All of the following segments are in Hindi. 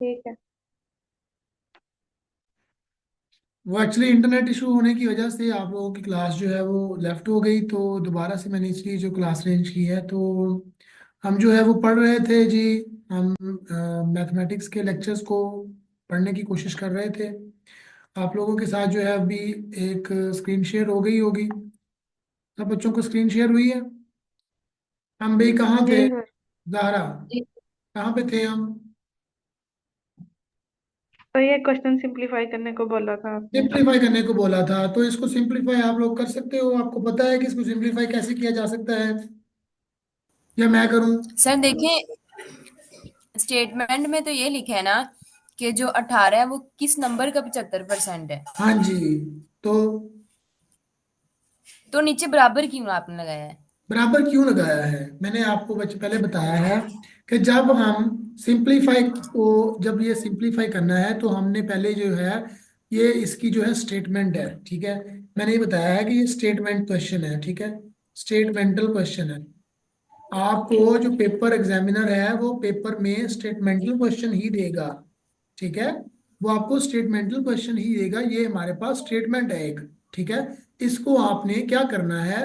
ठीक है। वो एक्चुअली इंटरनेट इशू होने की वजह से आप लोगों की क्लास जो है वो लेफ्ट हो गई, तो दोबारा से मैंने इसकी जो क्लास रेंज की है। तो हम जो है वो पढ़ रहे थे जी। हम मैथमेटिक्स के लेक्चर्स को पढ़ने की कोशिश कर रहे थे। आप लोगों के साथ जो है अभी एक स्क्रीन शेयर हो गई होगी। सब बच्चों को स्क्रीन शेयर हुई है। हम भी कहाँ जी थे? सर। ज़ाहरा, जी। कहाँ पे थे हम? तो ये क्वेश्चन सिंपलीफाई करने को बोला था आपने। सिंप्लीफाई करने को बोला था, तो इसको सिंप्लीफाई आप लोग कर सकते हो। आपको पता है कि इसको सिंप्लीफाई कैसे किया जा सकता है, या मैं करूं? सर देखें, स्टेटमेंट में तो ये लिखा है ना कि जो 18 है वो किस नंबर का 75% है। हाँ जी। तो तो नीचे बराबर क्यों आपने लगाया है? बराबर क्यों लगाया है? मैंने आपको पहले बताया है कि जब हम सिंप्लीफाई को, जब ये सिंप्लीफाई करना है तो हमने पहले जो है ये इसकी जो है स्टेटमेंट है, ठीक है। मैंने ये बताया है कि ये स्टेटमेंट क्वेश्चन है, ठीक है। स्टेटमेंटल क्वेश्चन है। आपको जो पेपर एग्जामिनर है वो पेपर में स्टेटमेंटल क्वेश्चन ही देगा, ठीक है। वो आपको स्टेटमेंटल क्वेश्चन ही देगा। ये हमारे पास स्टेटमेंट है एक, ठीक है। इसको आपने क्या करना है?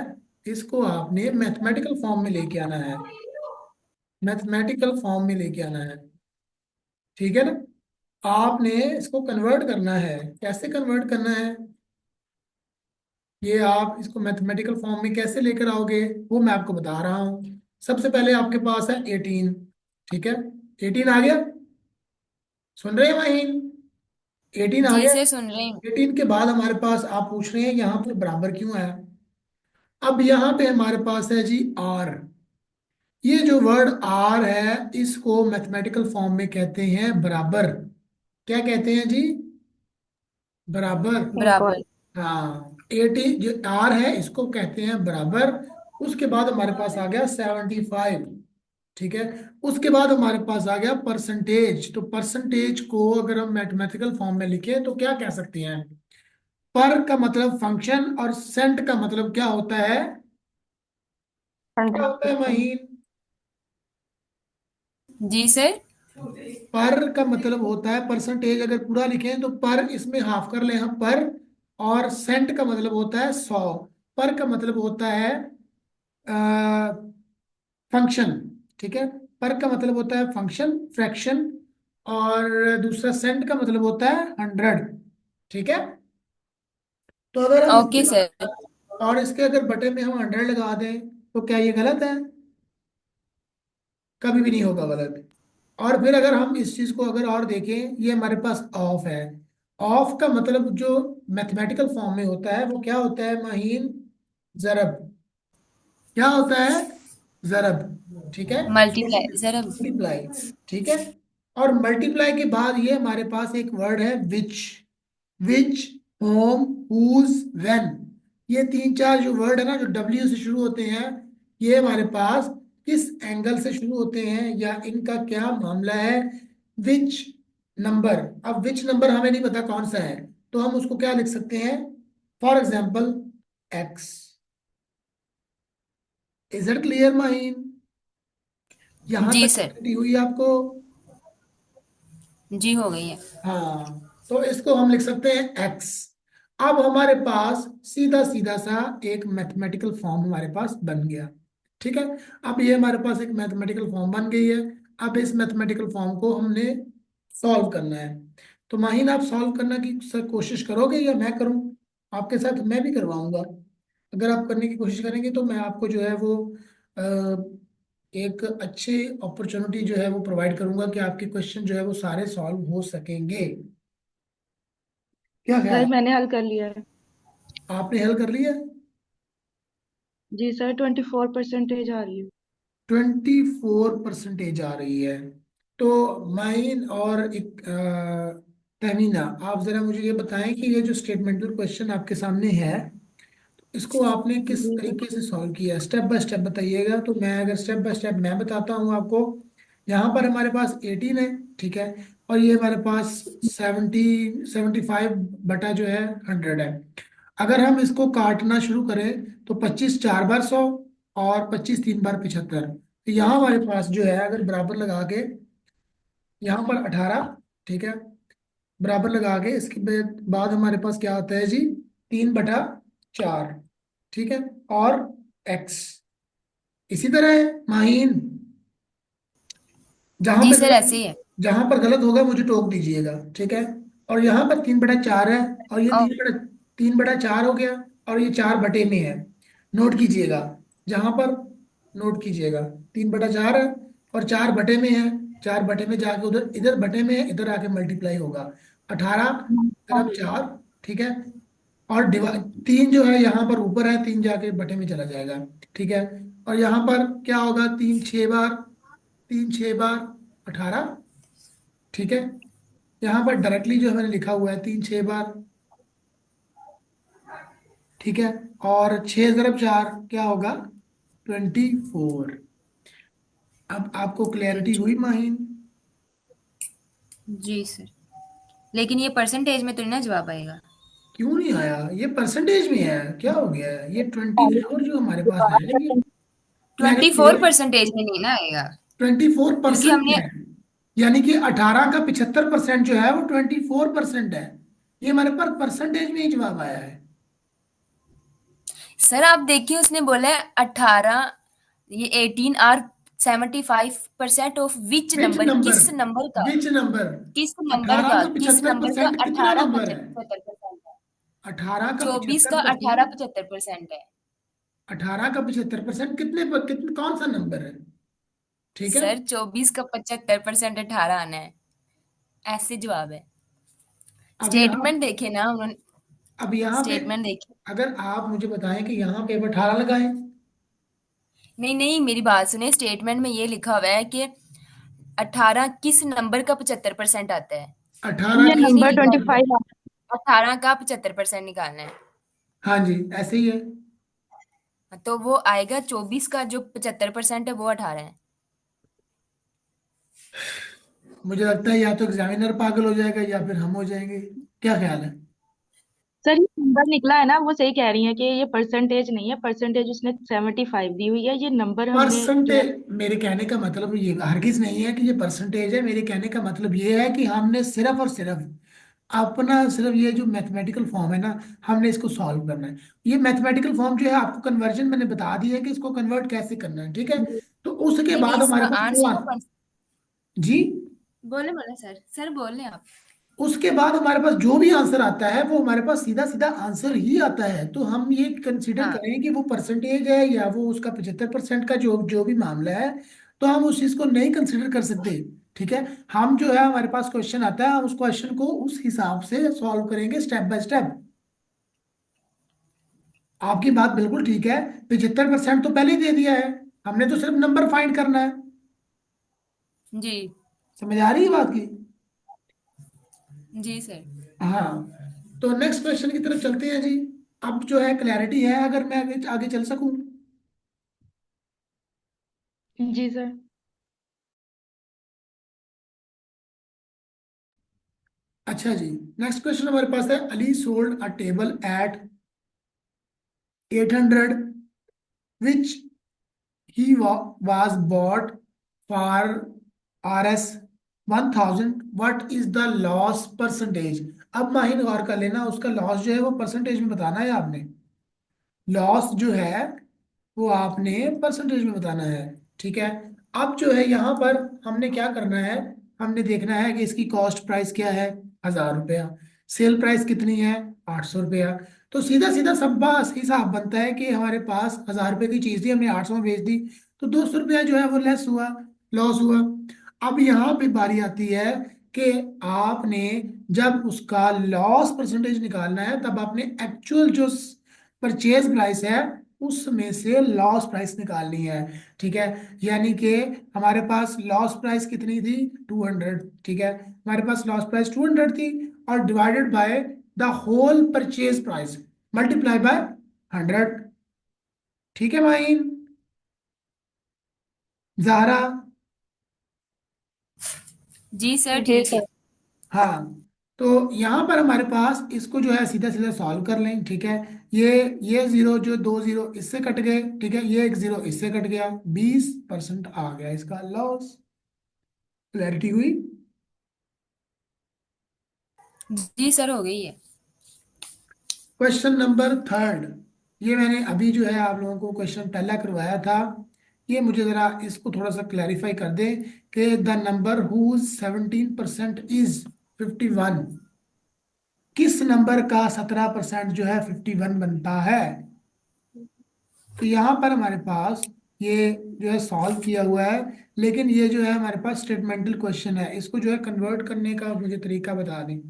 इसको आपने मैथमेटिकल फॉर्म में लेके आना है। मैथमेटिकल फॉर्म में लेके आना है, ठीक है ना। आपने इसको कन्वर्ट करना है। कैसे कन्वर्ट करना है? ये आप इसको मैथमेटिकल फॉर्म में कैसे लेकर आओगे वो मैं आपको बता रहा हूँ। सबसे पहले आपके पास है 18, ठीक है। 18 आ गया? सुन रहे हैं वहीन? 18 आ जी गया। सर, सुन रही हूँ। 18 के बाद हमारे पास आप पूछ रहे हैं यहाँ पे बराबर क्यों आया। अब यहाँ पे हमारे पास है जी आर। ये जो वर्ड आर है इसको मैथमेटिकल फॉर्म में कहते हैं बराबर। क्या कहते हैं जी? बराबर। इक्वल। बराबर। हाँ, 80 जो आर है इसको कहते हैं बराबर। उसके बाद हमारे पास आ गया 75, ठीक है। उसके बाद हमारे पास आ गया परसेंटेज। तो परसेंटेज को अगर हम मैथमेटिकल फॉर्म में लिखें तो क्या कह सकते हैं? पर का मतलब फंक्शन, और सेंट का मतलब क्या होता है? क्या होता है 100%। महीन? जी सर। पर का मतलब होता है परसेंटेज। अगर पूरा लिखें तो पर, इसमें हाफ कर ले हम पर। और सेंट का मतलब होता है 100। पर का मतलब होता है फंक्शन, ठीक है। पर का मतलब होता है फंक्शन, फ्रैक्शन। और दूसरा सेंट का मतलब होता है 100, ठीक है। तो अगर हम ओके सर। और इसके अगर बटे में हम 100 लगा दें तो क्या ये गलत है? कभी भी नहीं होगा गलत। और फिर अगर हम इस चीज को अगर और देखें, ये हमारे पास ऑफ है। ऑफ का मतलब जो मैथमेटिकल फॉर्म में होता है वो क्या होता है महीन? जरब। क्या होता है? जरब, ठीक है। मल्टीप्लाई सर अब। मल्टीप्लाई, ठीक है। और मल्टीप्लाई के बाद ये हमारे पास एक वर्ड है विच। विच, होम, हुज, व्हेन। ये तीन चार जो वर्ड है ना जो डब्ल्यू से शुरू होते हैं, ये हमारे पास किस एंगल से शुरू होते हैं या इनका क्या मामला है? Which number. अब विच नंबर हमें नहीं पता कौन सा है, तो हम उसको क्या लिख सकते हैं? For example x. Is it clear mine? यहां जी तक सर। क्लियरिटी हुई आपको? जी हो गई है। हाँ, तो इसको हम लिख सकते हैं एक्स। अब हमारे पास सीधा सीधा सा एक मैथमेटिकल फॉर्म हमारे पास बन गया, ठीक है। अब ये हमारे पास एक मैथमेटिकल फॉर्म बन गई है। अब इस मैथमेटिकल फॉर्म को हमने सॉल्व करना है। तो माहिन, आप सॉल्व करने की कोशिश करोगे या मैं करूं? आपके साथ मैं भी करवाऊंगा। अगर आप करने की कोशिश करेंगे तो मैं आपको जो है वो एक अच्छी अपॉर्चुनिटी जो है वो प्रोवाइड करूंगा कि आपके क्वेश्चन जो है वो सारे सॉल्व हो सकेंगे। क्या ख्याल सर है? मैंने हल कर लिया है। आपने हल कर लिया? जी सर, 24% आ रही है। 24% आ रही है। तो माइन और एक तहमीना, आप जरा मुझे ये बताएं कि ये जो स्टेटमेंटल क्वेश्चन आपके सामने है इसको आपने किस जी सर। तरीके से सॉल्व किया? स्टेप बाय स्टेप बताइएगा। तो मैं अगर स्टेप बाय स्टेप मैं बताता हूँ आपको। यहाँ पर हमारे पास 18 है, ठीक है। और ये हमारे पास 75 बटा जो है 100 है। अगर हम इसको काटना शुरू करें तो 25 4 बार 100, और 25 3 बार 75। तो यहाँ हमारे पास जो है अगर बराबर लगा के, यहाँ पर 18 ठीक है, बराबर लगा के इसके बाद हमारे पास क्या होता है जी, 3/4। ठीक है, और एक्स इसी तरह है माहीन। जहां जी पे सर गलत ऐसे ही है। जहां पर गलत होगा मुझे टोक दीजिएगा, ठीक है। और यहाँ पर 3/4 है, और ये और 3/4 हो गया, और ये 4 बटे में है। नोट कीजिएगा, जहां पर, नोट कीजिएगा, 3/4 है और 4 बटे में है। 4 बटे में जाके उधर, इधर बटे में है, इधर आके मल्टीप्लाई होगा। 18 × 4, ठीक है। और डिवाइड, 3 जो है यहाँ पर ऊपर है, 3 जाके बटे में चला जाएगा, ठीक है। और यहाँ पर क्या होगा, 3 6 बार, 3 6 बार 18, ठीक है। यहाँ पर डायरेक्टली जो है मैंने लिखा हुआ है 3 6 बार, ठीक है। और 6 × 4 क्या होगा, 24। अब आपको क्लैरिटी हुई माहिन? जी सर, लेकिन ये परसेंटेज में तो नहीं ना जवाब आएगा। क्यों नहीं आया? ये परसेंटेज में है, क्या हो गया है? ये 24 जो हमारे पास है, ये 24 क्लैरिटी, परसेंटेज में नहीं ना आएगा, क्योंकि 24% हमने है। यानी कि 18 का 75% जो है वो 24% है। ये हमारे पास परसेंटेज में ही जवाब आया है। सर आप देखिए उसने बोला है 18, ये 18 are 75% of which which number, number? किस नंबर का, विच नंबर? किस नंबर 18 का, का किस पिछहत्तर नंबर का परसेंट कितना 18 नंबर है? 75% है। 18 का 24 पिछहत्तर का परसेंट 18 75% है। 18 का 75% कितने कौन सा नंबर है? ठीक है। सर 24 का 75% 18 आना है, ऐसे जवाब है। अब यहाँ स्टेटमेंट देखे ना उन्होंने, अब यहाँ पे स्टेटमेंट देखिए। अगर आप मुझे बताएं कि यहाँ पे अब 18 लगाएं। नहीं नहीं, मेरी बात सुनिए, स्टेटमेंट में ये लिखा हुआ है कि 18 किस नंबर का 75% आता है, 18 ये किस ये नहीं नंबर लिखा नंबर हुआ। का? 25। 18 का 75% निकालना है, हाँ जी, ऐसे ही है। तो वो आएगा 24 का जो 75% है वो 18 है। मुझे लगता है या तो एग्जामिनर पागल हो जाएगा या फिर हम हो जाएंगे। क्या ख्याल है? सर ये नंबर निकला है ना, वो सही कह रही है कि ये परसेंटेज नहीं है, परसेंटेज उसने 75 दी हुई है, ये नंबर हमने जो है। परसेंटेज, मेरे कहने का मतलब ये हरगिज नहीं है कि ये परसेंटेज है। मेरे कहने का मतलब ये है कि हमने सिर्फ और सिर्फ अपना, सिर्फ ये जो मैथमेटिकल फॉर्म है ना, हमने इसको सॉल्व करना है। ये मैथमेटिकल फॉर्म जो है आपको कन्वर्जन मैंने बता दी है कि इसको कन्वर्ट कैसे करना है, ठीक है। तो उसके नहीं नहीं, बाद हमारे इसका पास वो आंसर को जी, बोले बोले सर, सर बोले आप। उसके बाद हमारे पास जो भी आंसर आता है वो हमारे पास सीधा सीधा आंसर ही आता है। तो हम ये कंसीडर हाँ करें कि वो परसेंटेज है या वो उसका 75% का जो जो भी मामला है, तो हम उस चीज को नहीं कंसीडर कर सकते, ठीक है। हम जो है, हमारे पास क्वेश्चन आता है, हम उस क्वेश्चन को उस हिसाब से सॉल्व करेंगे स्टेप बाय स्टेप। आपकी बात बिल्कुल ठीक है, 75% तो पहले ही दे दिया है, हमने तो सिर्फ नंबर फाइंड करना है। जी। समझ आ रही है बात की? जी सर। हाँ, तो नेक्स्ट क्वेश्चन की तरफ चलते हैं जी। अब जो है क्लैरिटी है, अगर मैं आगे आगे चल सकूं। जी सर। अच्छा जी, नेक्स्ट क्वेश्चन हमारे पास है, Ali sold a table at 800 which he was bought for RS 1000, what is the loss percentage? अब माहिन गौर कर लेना, उसका लॉस जो है वो परसेंटेज में बताना है आपने। लॉस जो है वो आपने परसेंटेज में बताना है, ठीक है। अब जो है यहाँ पर हमने क्या करना है, हमने देखना है कि इसकी कॉस्ट प्राइस क्या है, 1000 रुपया। सेल प्राइस कितनी है, 800 रुपया। तो सीधा सीधा सब बस हिसाब बनता है कि हमारे पास 1000 रुपये की चीज थी, हमने 800 में बेच दी, तो 200 रुपया जो है वो लेस हुआ, लॉस हुआ। अब यहाँ पे बारी आती है कि आपने जब उसका लॉस परसेंटेज निकालना है, तब आपने एक्चुअल जो परचेज प्राइस है उसमें से लॉस प्राइस निकालनी है, ठीक है। यानी कि हमारे पास लॉस प्राइस कितनी थी, 200, ठीक है। हमारे पास लॉस प्राइस 200 थी, और divided by the whole purchase price, multiply by 100, ठीक है माइन ज़ाहरा? जी सर जी ठीक है। सर। हाँ, तो यहाँ पर हमारे पास इसको जो है सीधा सीधा सॉल्व कर लें, ठीक है। ये जीरो, जो 2 जीरो इससे कट गए, ठीक है, ये एक जीरो इससे कट गया, 20% आ गया इसका लॉस। क्लैरिटी हुई? जी सर, हो गई है। क्वेश्चन नंबर थर्ड, ये मैंने अभी जो है आप लोगों को क्वेश्चन पहला करवाया था, ये मुझे जरा इसको थोड़ा सा क्लैरिफाई कर दे कि द नंबर हुज 17% इज 51, किस नंबर का 17% जो है 51 बनता है। तो यहाँ पर हमारे पास ये जो है सॉल्व किया हुआ है, लेकिन ये जो है हमारे पास स्टेटमेंटल क्वेश्चन है, इसको जो है कन्वर्ट करने का मुझे तरीका बता दें।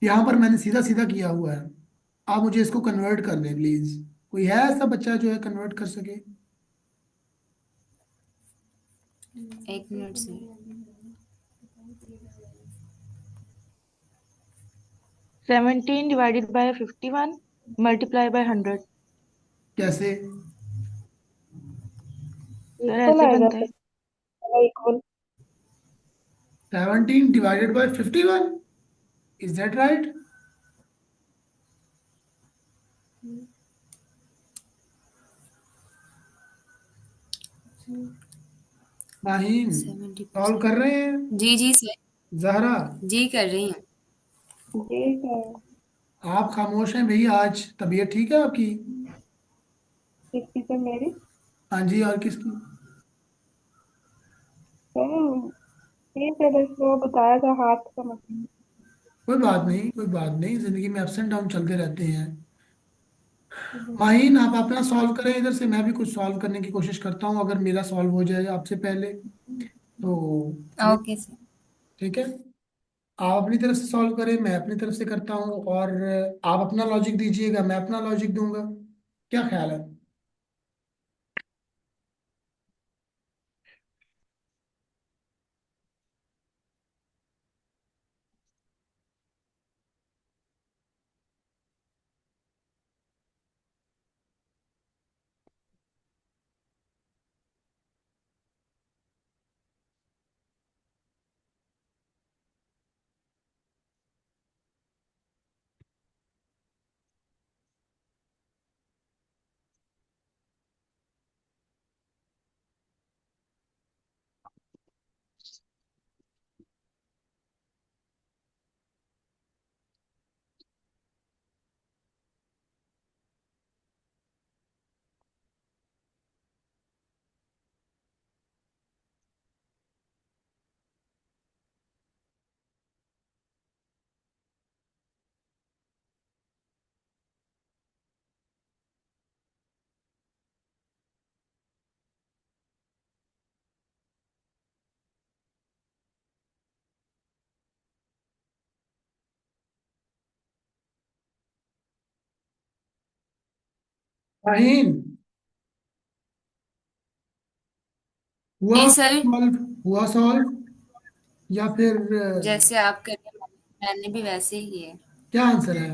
यहाँ पर मैंने सीधा सीधा किया हुआ है, आप मुझे इसको कन्वर्ट कर दें प्लीज। कोई है ऐसा बच्चा जो है कन्वर्ट कर सके? 1 मिनट से। 17 / 51 मल्टीप्लाई बाय 100। कैसे? यार इक्वल ऐसे आएगा बनता है। फिर, equal. 17 / 51, is that right? Mahin, solve 70%। कर रहे हैं? जी जी सर। जहरा, जी कर रही हूँ। जी है। आप खामोश हैं भाई, आज तबीयत ठीक है आपकी? किसकी से मेरी? हाँ जी, और किसकी? सर ठीक है, बस वो बताया था हाथ का मसला। कोई बात नहीं, कोई बात नहीं, जिंदगी में अप्स एंड डाउन चलते रहते हैं। माहिन, आप अपना सॉल्व करें इधर से, मैं भी कुछ सॉल्व करने की कोशिश करता हूँ, अगर मेरा सॉल्व हो जाए आपसे पहले तो। Okay sir. ठीक है, आप अपनी तरफ से सॉल्व करें, मैं अपनी तरफ से करता हूँ, और आप अपना लॉजिक दीजिएगा, मैं अपना लॉजिक दूंगा। क्या ख्याल है? माहिन, हुआ जी सर। सॉल्व? हुआ सॉल्व या फिर जैसे आप कर रहे हैं, मैंने भी वैसे ही किए। क्या आंसर है?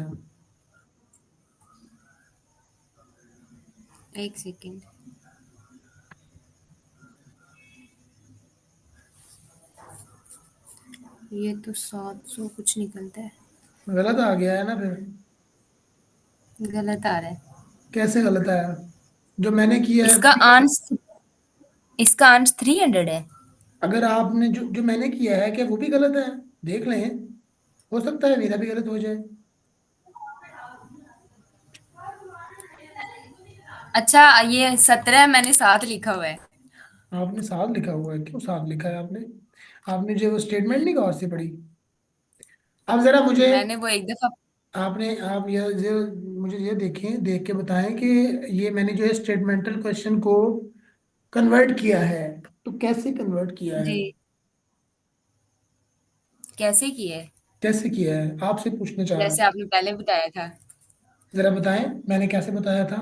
1 सेकेंड। ये तो 700 कुछ निकलता है। गलत आ गया है ना फिर? गलत आ रहा है। कैसे गलत आया? जो मैंने किया है इसका वही गलत। आंस इसका आंस 300 है। अगर आपने जो जो मैंने किया है, क्या वो भी गलत है? देख लें, हो सकता है मेरा भी गलत हो जाए। अच्छा, ये 17 मैंने 7 लिखा हुआ है। आपने साल लिखा हुआ है? क्यों साल लिखा है आपने? आपने जो वो स्टेटमेंट नहीं गौर से पढ़ी? अब जरा मुझे, मैंने वो एक दफा। आप ये मुझे ये देखें, देख के बताएं कि ये मैंने जो है स्टेटमेंटल क्वेश्चन को कन्वर्ट किया है, तो कैसे कन्वर्ट किया है? जी। कैसे किए? कैसे किया है आपसे पूछना चाह रहा जैसे हूँ। आपने पहले बताया था। जरा बताएं, मैंने कैसे बताया था?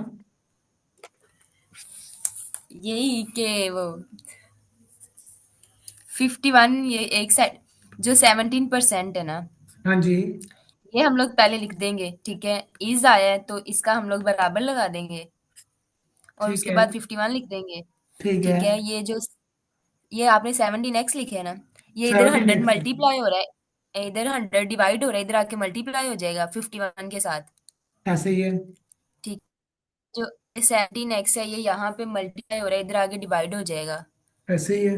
यही कि वो 51, ये एक साइड जो 17% है ना, हाँ जी। ये हम लोग पहले लिख देंगे, ठीक है। इज आया है तो इसका हम लोग बराबर लगा देंगे और ठीक उसके है। बाद 51 लिख देंगे। ठीक है। ठीक है। ये आपने 17x लिखे है ना, ये इधर 100 17 x। मल्टीप्लाई हो रहा है, इधर 100 डिवाइड हो रहा है, इधर आके मल्टीप्लाई हो जाएगा 51 के साथ। ऐसे ही है। ठीक। जो 17x है, ये यहाँ पे मल्टीप्लाई हो रहा है, इधर आके डिवाइड हो जाएगा। ऐसे ही है।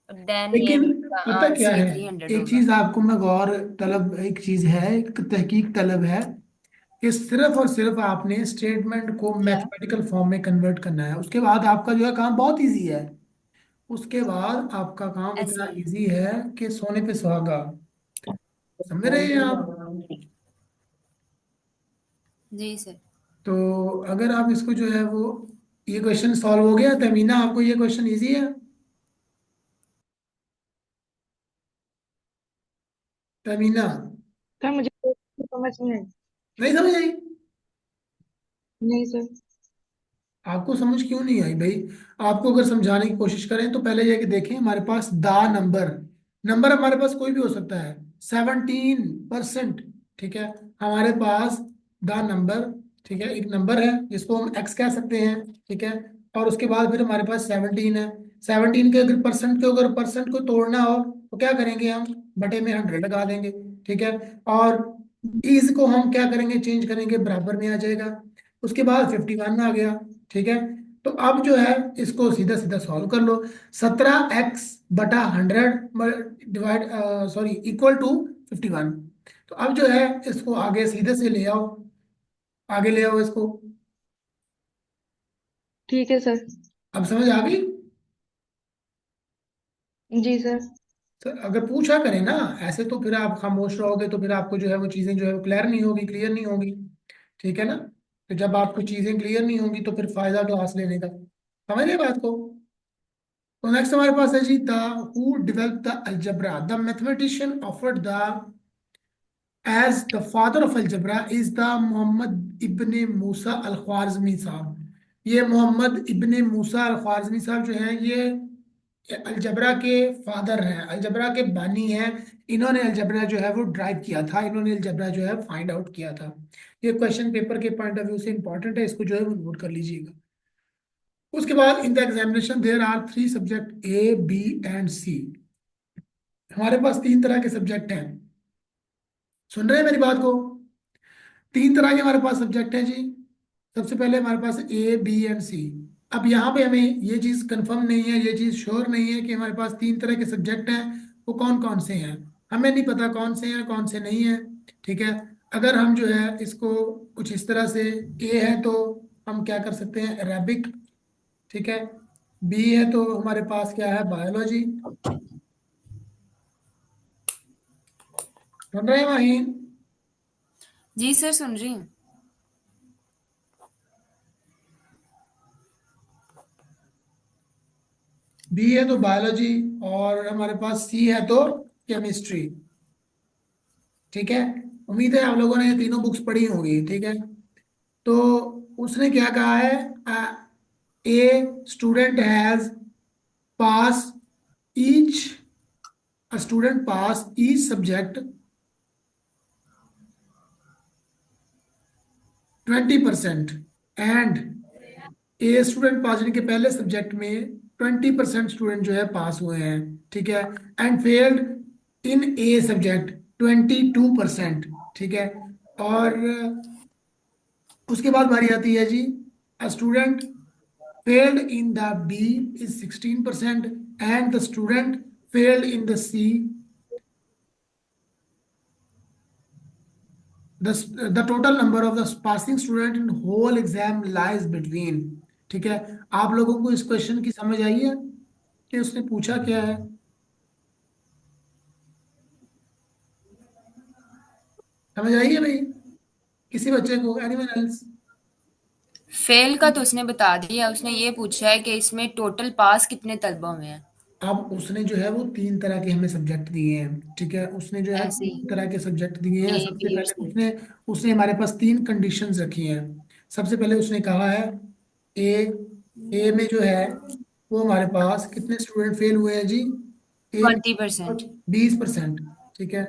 देन ये लेकिन पता क्या है, सेफली 100 एक होगा। चीज आपको मैं गौर तलब, एक चीज है, एक तहकीक तलब है कि सिर्फ और सिर्फ आपने स्टेटमेंट को क्या? मैथमेटिकल फॉर्म में कन्वर्ट करना है, उसके बाद आपका जो है काम बहुत इजी है। उसके बाद आपका काम ऐसे इतना ही। इजी है कि सोने पे सुहागा। समझ रहे हैं आप? जी सर। तो अगर आप इसको जो है वो, ये क्वेश्चन सॉल्व हो गया तमीना, आपको ये क्वेश्चन इजी है? तमीना, सर मुझे तो समझ नहीं आई। नहीं समझ आई? नहीं सर। आपको समझ क्यों नहीं आई भाई? आपको अगर समझाने की कोशिश करें तो पहले ये कि देखें हमारे पास दा नंबर, नंबर हमारे पास कोई भी हो सकता है, 17%। ठीक है, हमारे पास दा नंबर, ठीक है, एक नंबर है जिसको हम एक्स कह सकते हैं। ठीक है, और उसके बाद फिर हमारे पास 17 है। 17 के अगर परसेंट को तोड़ना हो तो क्या करेंगे हम, बटे में 100 लगा देंगे। ठीक है, और इज को हम क्या करेंगे, चेंज करेंगे, बराबर में आ जाएगा। उसके बाद 51 आ गया। ठीक है, तो अब जो है इसको सीधा सीधा सॉल्व कर लो। 17x/100 divide, sorry, equal to 51। तो अब जो है इसको आगे सीधे से ले आओ, आगे ले आओ इसको। ठीक है सर। अब समझ आ गई? जी सर। तो अगर पूछा करें ना ऐसे, तो फिर आप खामोश रहोगे तो फिर आपको जो है वो चीज़ें जो है वो क्लियर नहीं होगी, क्लियर नहीं होगी। ठीक है ना? तो जब आपको चीज़ें क्लियर नहीं होगी तो फिर फायदा क्लास लेने का। समझ रहे बात को? तो नेक्स्ट हमारे पास है जी, the who develop the algebra, the mathematician offered the age the father of algebra is the Muhammad ibn Musa al Khwarizmi साहब। ये Mohammad ibn Musa al Khwarizmi साहब जो है ये अलजबरा के फादर हैं, अलजबरा के बानी हैं। इन्होंने अलजबरा जो है वो ड्राइव किया था, इन्होंने अलजबरा जो है फाइंड आउट किया था। ये क्वेश्चन पेपर के पॉइंट ऑफ व्यू से इंपॉर्टेंट है, इसको जो है वो नोट कर लीजिएगा। उसके बाद in the examination there are 3 subject, A B and C. हमारे पास 3 तरह के सब्जेक्ट हैं। सुन रहे हैं मेरी बात को? 3 तरह के हमारे पास सब्जेक्ट हैं जी। सबसे पहले हमारे पास ए बी एंड सी। अब यहाँ पे हमें ये चीज़ कंफर्म नहीं है, ये चीज़ श्योर नहीं है कि हमारे पास 3 तरह के सब्जेक्ट हैं, वो कौन कौन से हैं। हमें नहीं पता कौन से हैं कौन से नहीं हैं। ठीक है, अगर हम जो है इसको कुछ इस तरह से, ए है तो हम क्या कर सकते हैं, अरेबिक। ठीक है, बी है तो हमारे पास क्या है, बायोलॉजी। सुन रहे हैं माहिन? जी सर, सुन रही हूँ। बी है तो बायोलॉजी, और हमारे पास सी है तो केमिस्ट्री। ठीक है, उम्मीद है आप लोगों ने ये तीनों बुक्स पढ़ी होंगी। ठीक है, तो उसने क्या कहा है, a student has pass each, a student pass each subject 20%, and a student पास, यानी कि पहले सब्जेक्ट में 20% स्टूडेंट जो है पास हुए हैं। ठीक है, and failed in a subject 22%। ठीक है, और उसके बाद बारी आती है जी, a student failed in the B is 16%, and the student failed in the C, the total number of the passing student in whole exam lies between। ठीक है, आप लोगों को इस क्वेश्चन की समझ आई है कि उसने पूछा क्या है? समझ आई है भाई? किसी बच्चे को, एनीवन एल्स? फेल का तो उसने बता दिया, उसने ये पूछा है कि इसमें टोटल पास कितने तलबा हुए हैं। अब उसने जो है वो 3 तरह के हमें सब्जेक्ट दिए हैं। ठीक है, उसने जो है ऐसे 3 ही। तरह के सब्जेक्ट दिए हैं। ए सबसे बी और पहले सी। उसने उसने हमारे पास 3 कंडीशंस रखी हैं। सबसे पहले उसने कहा है, ए ए में जो है वो हमारे पास कितने स्टूडेंट फेल हुए हैं जी? ए 20%। 20%। ठीक है,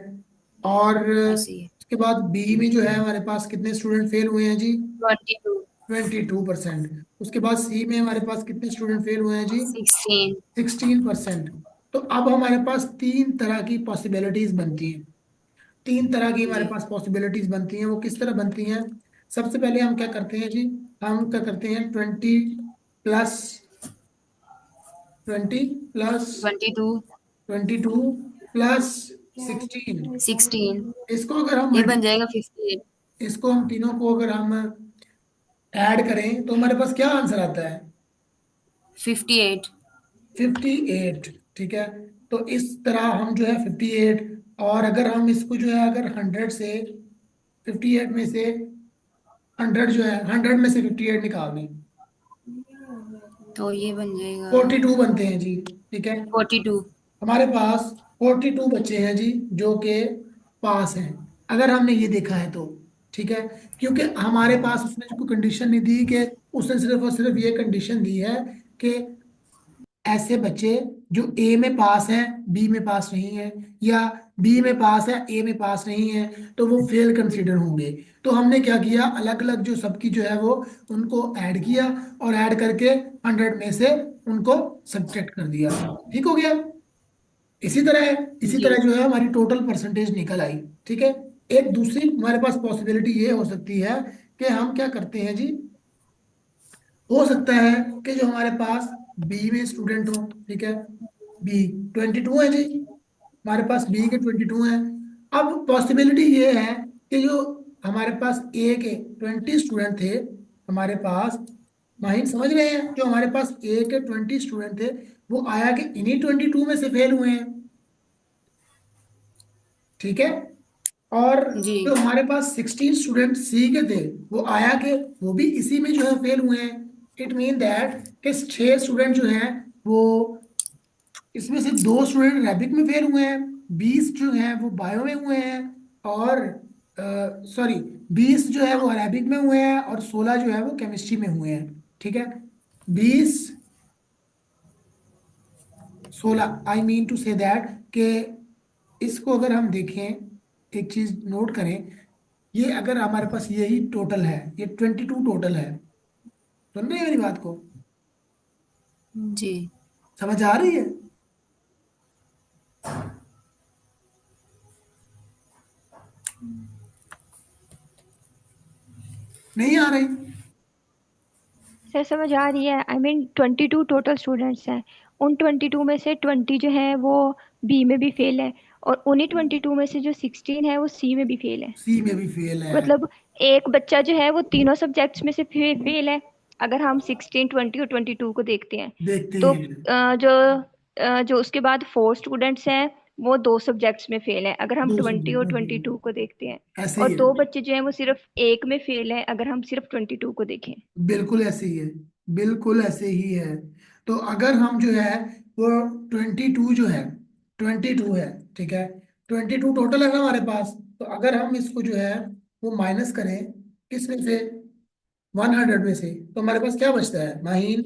और ऐसे ही। उसके बाद बी में जो है हमारे पास कितने स्टूडेंट फेल हुए हैं जी? 22। 22%। उसके बाद सी में हमारे पास कितने स्टूडेंट फेल हुए हैं जी? 16। 16%। तो अब हमारे पास 3 तरह की पॉसिबिलिटीज बनती हैं। 3 तरह की हमारे जी। पास पॉसिबिलिटीज बनती हैं, वो किस तरह बनती हैं? सबसे पहले हम क्या करते हैं जी, हम क्या करते हैं, 20 प्लस 20 प्लस 22। 22 प्लस 16, 16, इसको अगर हम ये बन जाएगा 58। इसको हम तीनों को अगर हम ऐड करें तो हमारे पास क्या आंसर आता है? 58। 58। ठीक है, तो इस तरह हम जो है 58, और अगर हम इसको जो है अगर 100 से 58 में से 100 जो है 100 में से 58 निकाल दें, तो ये बन जाएगा 42 बनते हैं जी। ठीक है, 42। हमारे पास 42 बच्चे हैं जी जो कि पास हैं, अगर हमने ये देखा है तो। ठीक है, क्योंकि हमारे पास उसने जो कंडीशन नहीं दी कि उसने सिर्फ और सिर्फ ये कंडीशन दी है कि ऐसे बच्चे जो ए में पास हैं बी में पास नहीं है, या बी में पास है ए में पास नहीं है, तो वो फेल कंसीडर होंगे। तो हमने क्या किया, अलग अलग जो सबकी जो है वो उनको ऐड किया, और ऐड करके 100 में से उनको सब्ट्रैक्ट कर दिया। ठीक हो गया। इसी तरह है, इसी जी। तरह जो है हमारी टोटल परसेंटेज निकल आई। ठीक है, एक दूसरी हमारे पास पॉसिबिलिटी ये हो सकती है कि हम क्या करते हैं जी, हो सकता है कि जो हमारे पास बी में स्टूडेंट हो, ठीक है, बी 22 है जी, हमारे पास बी के 22 हैं। अब पॉसिबिलिटी ये है कि जो हमारे पास ए के 20 स्टूडेंट थे हमारे पास, माहिर समझ रहे हैं, जो हमारे पास ए के 20 स्टूडेंट थे वो आया कि इन्हीं 22 में से फेल हुए हैं। ठीक है, और जी। जो हमारे पास 16 स्टूडेंट सी के थे वो आया कि वो भी इसी में जो है फेल हुए हैं। इट मीन दैट कि 6 स्टूडेंट जो हैं वो, इसमें से 2 स्टूडेंट रैबिक में फेल हुए हैं, 20 जो हैं वो बायो में हुए हैं, और सॉरी 20 जो है वो अरेबिक में हुए हैं, और 16 जो है वो केमिस्ट्री में हुए हैं। ठीक है, 20 16, I mean to say that कि इसको अगर हम देखें, एक चीज नोट करें, ये अगर हमारे पास यही टोटल है, ये 22 टोटल है, सुन रहे हैं मेरी बात को? जी। समझ आ रही है? नहीं आ रही? सर समझ आ रही है। आई मीन 22 टोटल स्टूडेंट्स हैं। उन 22 में से 20 जो है वो बी में भी फेल है, और उन्हीं 22 में से जो 16 है वो सी में भी फेल है। सी में भी फेल है। मतलब एक बच्चा जो है वो तीनों सब्जेक्ट्स में से फेल है, अगर हम 16, 20 और 22 को देखते हैं। देखते तो हैं। जो उसके बाद 4 स्टूडेंट्स हैं वो 2 सब्जेक्ट्स में फेल हैं, अगर हम 2 20 और सब्जेक्ट में फेल 22 को देखते हैं। है, ऐसे और ही है। 2 बच्चे जो हैं वो सिर्फ एक में फेल हैं, अगर हम सिर्फ 22 को देखें। बिल्कुल ऐसे ही है, बिल्कुल ऐसे ही है। तो अगर हम जो है वो 22 जो है, 22 है, ठीक है, 22 टोटल है ना हमारे पास, तो अगर हम इसको जो है वो माइनस करें किसमें से, 100 में से, तो हमारे पास क्या बचता है माहीन?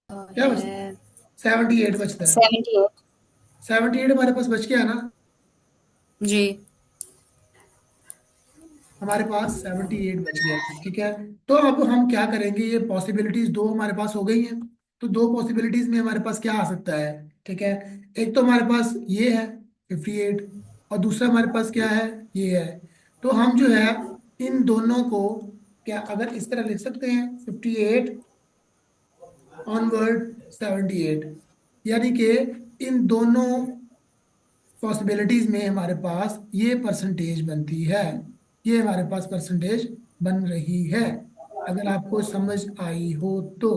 तो क्या बचता है? है 78 बचता है। 78। 78 हमारे पास बच गया ना, जी। हमारे पास 78 बच गया। ठीक है, तो अब हम क्या करेंगे, ये पॉसिबिलिटीज दो हमारे पास हो गई हैं, तो दो पॉसिबिलिटीज में हमारे पास क्या आ सकता है? ठीक है, एक तो हमारे पास ये है 58, और दूसरा हमारे पास क्या है, ये है। तो हम जो है इन दोनों को क्या अगर इस तरह लिख सकते हैं, 58 ऑनवर्ड 78, यानी कि इन दोनों पॉसिबिलिटीज में हमारे पास ये परसेंटेज बनती है, ये हमारे पास परसेंटेज बन रही है। अगर आपको समझ आई हो तो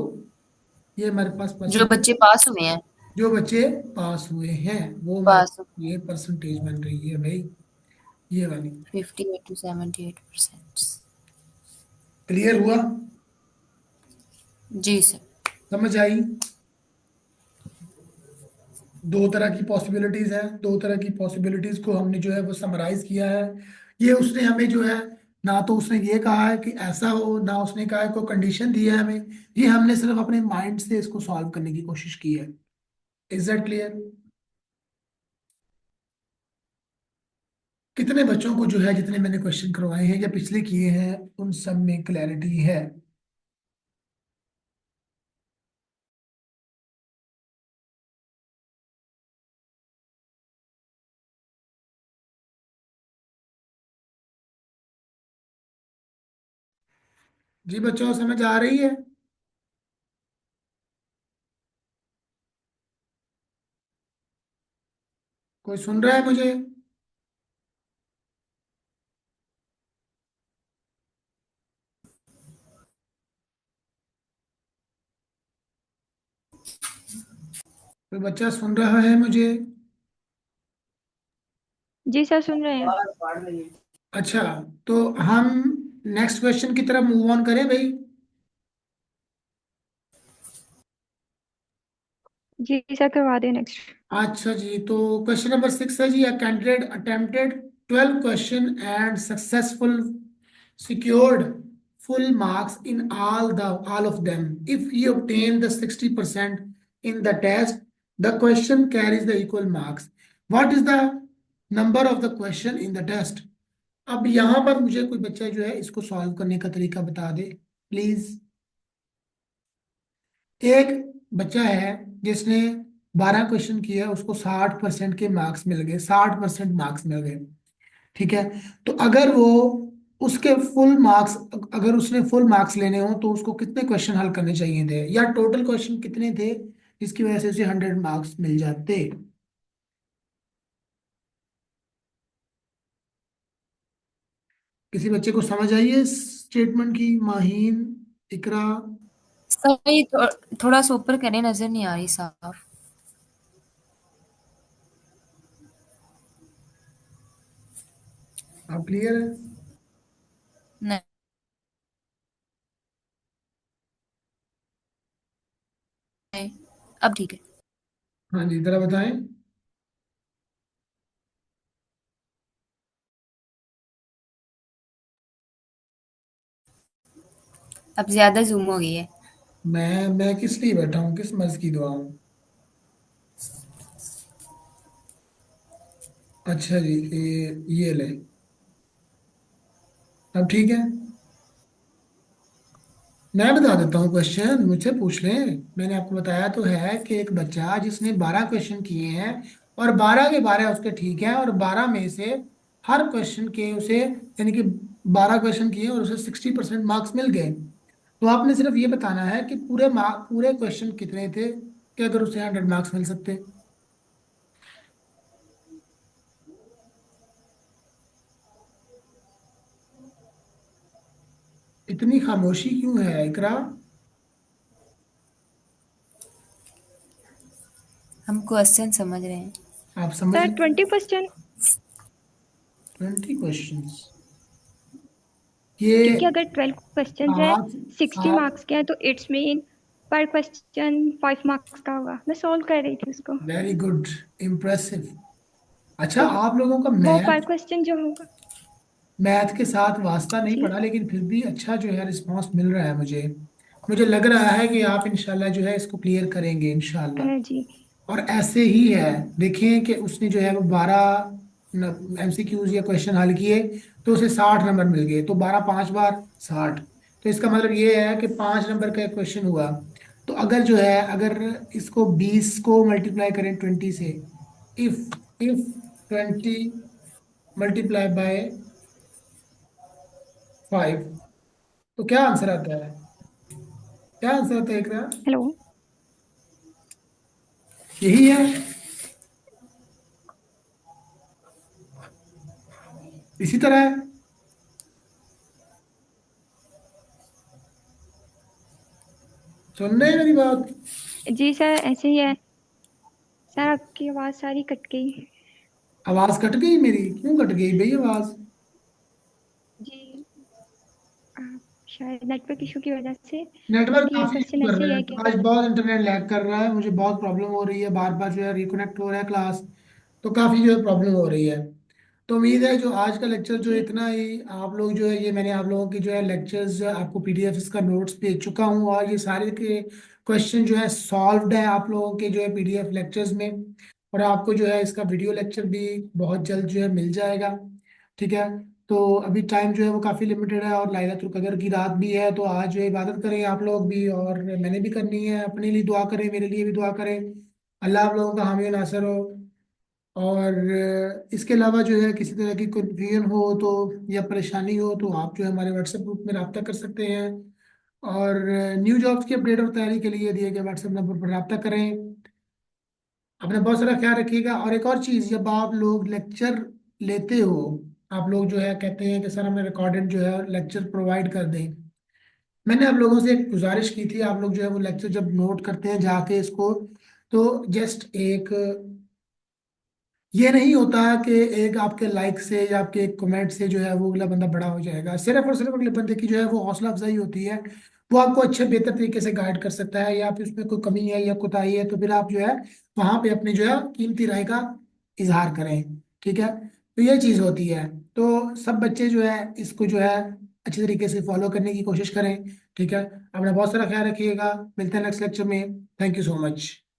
ये हमारे पास जो परसेंटेज, बच्चे पास हुए हैं। जो बच्चे पास हुए हैं वो हमारे पास। पास ये परसेंटेज बन रही है भाई, ये वाली। 58 to 78%। क्लियर हुआ? जी सर। समझ आई? दो तरह की पॉसिबिलिटीज है, दो तरह की पॉसिबिलिटीज को हमने जो है वो समराइज किया है। ये उसने हमें जो है, ना तो उसने ये कहा है कि ऐसा हो, ना उसने कहा है कोई कंडीशन दी है हमें, ये हमने सिर्फ अपने माइंड से इसको सॉल्व करने की कोशिश की है। Is that clear? कितने बच्चों को जो है, जितने मैंने क्वेश्चन करवाए हैं या पिछले किए हैं, उन सब में क्लैरिटी है? जी बच्चों, समझ आ रही है? कोई सुन रहा है मुझे? कोई बच्चा सुन रहा है मुझे? जी सर, सुन रहे हैं। अच्छा, तो हम नेक्स्ट क्वेश्चन की तरफ मूव ऑन करें भाई। जी सर, करवा दें नेक्स्ट। अच्छा जी, तो क्वेश्चन नंबर 6 है जी। A candidate attempted 12 question and successful secured full marks in all of them. If he obtained the 60% in the test, the question carries the equal marks. What is the number of the question in the test? अब यहाँ पर मुझे कोई बच्चा जो है इसको सॉल्व करने का तरीका बता दे प्लीज। एक बच्चा है जिसने 12 क्वेश्चन किया, उसको 60% के मार्क्स मिल गए, 60% मार्क्स मिल गए। ठीक है, तो अगर वो उसके फुल मार्क्स, अगर उसने फुल मार्क्स लेने हो तो उसको कितने क्वेश्चन हल करने चाहिए थे, या टोटल क्वेश्चन कितने थे जिसकी वजह से उसे 100 मार्क्स मिल जाते? किसी बच्चे को समझ आई है स्टेटमेंट की? माहीन, इकरा? सर ये थोड़ा सा ऊपर करें, नजर नहीं आ रही साफ। आप क्लियर है? नहीं, अब ठीक है। हाँ जी, जरा बताएं। अब ज्यादा जूम हो गई है। मैं किस लिए बैठा हूँ, किस मर्ज की दुआ हूँ? अच्छा जी, ये ले, अब ठीक है। मैं बता देता हूँ क्वेश्चन, मुझसे पूछ लें। मैंने आपको बताया तो है कि एक बच्चा जिसने 12 क्वेश्चन किए हैं और 12 के 12 उसके ठीक है, और 12 में से हर क्वेश्चन के उसे, यानी कि 12 क्वेश्चन किए और उसे 60% मार्क्स मिल गए। तो आपने सिर्फ ये बताना है कि पूरे क्वेश्चन कितने थे कि अगर उसे 100 मार्क्स मिल सकते। इतनी खामोशी क्यों है इकरा? हम क्वेश्चन समझ रहे हैं। आप समझ सर रहे हैं? 20%। 20 क्वेश्चन ये क्योंकि अगर 12 क्वेश्चन है, आज 60 मार्क्स के हैं, तो इट्स मीन पर क्वेश्चन 5 मार्क्स का होगा। मैं सॉल्व कर रही थी उसको। Very good, impressive. अच्छा, तो आप लोगों का वो पर मैथ क्वेश्चन जो होगा। मैथ के साथ वास्ता नहीं जी। पड़ा, लेकिन फिर भी अच्छा जो है रिस्पांस मिल रहा है मुझे। मुझे लग रहा है कि आप इंशाल्लाह जो है इसको क्लियर करेंगे इंशाल्लाह। जी। और ऐसे ही है, देखें कि उसने जो है वो 12 MCQs या क्वेश्चन हल किए, तो उसे 60 नंबर मिल गए। तो 12 5 बार 60, तो इसका मतलब ये है कि 5 नंबर का क्वेश्चन हुआ। तो अगर जो है, अगर इसको 20 को मल्टीप्लाई करें 20 से, इफ इफ 20 मल्टीप्लाई बाय 5, तो क्या आंसर आता है? क्या आंसर आता है इकरा? हेलो। यही है, इसी तरह है। सुन रहे हैं मेरी बात? जी सर, ऐसे ही है। सर आपकी आवाज़ सारी कट गई। आवाज कट गई मेरी? क्यों कट गई भाई आवाज? जी। आप शायद नेटवर्क इशू की वजह से। नेटवर्क बाकी काफी इशू क्वेश्चन कर ऐसे ही रहा है है कि आज, अगर। बहुत इंटरनेट लैग कर रहा है, मुझे बहुत प्रॉब्लम हो रही है, बार बार जो है रिकनेक्ट हो रहा है क्लास। तो काफी जो है प्रॉब्लम हो रही है। तो उम्मीद है जो आज का लेक्चर जो जी। इतना ही आप लोग जो है, ये मैंने आप लोगों की जो है लेक्चर्स जो है आपको पीडीएफ इसका नोट्स भेज चुका हूँ, और ये सारे के क्वेश्चन जो है सॉल्व्ड है आप लोगों के जो है पीडीएफ लेक्चर्स में। और आपको जो है इसका वीडियो लेक्चर भी बहुत जल्द जो है मिल जाएगा। ठीक है, तो अभी टाइम जो है वो काफ़ी लिमिटेड है, और लैलतुल कदर की रात भी है, तो आज जो है इबादत करें आप लोग भी, और मैंने भी करनी है। अपने लिए दुआ करें, मेरे लिए भी दुआ करें। अल्लाह आप लोगों का हामी और नासर हो। और इसके अलावा जो है किसी तरह की कन्फ्यूजन हो तो, या परेशानी हो तो, आप जो है हमारे व्हाट्सएप ग्रुप में रब्ता कर सकते हैं। और न्यू जॉब्स की अपडेट और तैयारी के लिए दिए गए व्हाट्सएप नंबर पर रब्ता करें। अपना बहुत सारा ख्याल रखिएगा। और एक और चीज़, जब आप लोग लेक्चर लेते हो, आप लोग जो है कहते हैं कि सर हमें रिकॉर्डेड जो है लेक्चर प्रोवाइड कर दें, मैंने आप लोगों से एक गुजारिश की थी, आप लोग जो है वो लेक्चर जब नोट करते हैं जाके इसको, तो जस्ट एक, ये नहीं होता कि एक आपके लाइक से या आपके एक कमेंट से जो है वो अगला बंदा बड़ा हो जाएगा। सिर्फ और सिर्फ अगले बंदे की जो है वो हौसला अफजाई होती है, वो आपको अच्छे बेहतर तरीके से गाइड कर सकता है, या फिर उसमें कोई कमी है या कोताही है तो फिर आप जो है वहां पे अपनी जो है कीमती राय का इजहार करें। ठीक है, तो ये चीज होती है। तो सब बच्चे जो है इसको जो है अच्छी तरीके से फॉलो करने की कोशिश करें। ठीक है, अपना बहुत सारा ख्याल रखिएगा, मिलते हैं नेक्स्ट लेक्चर में। Thank you so much.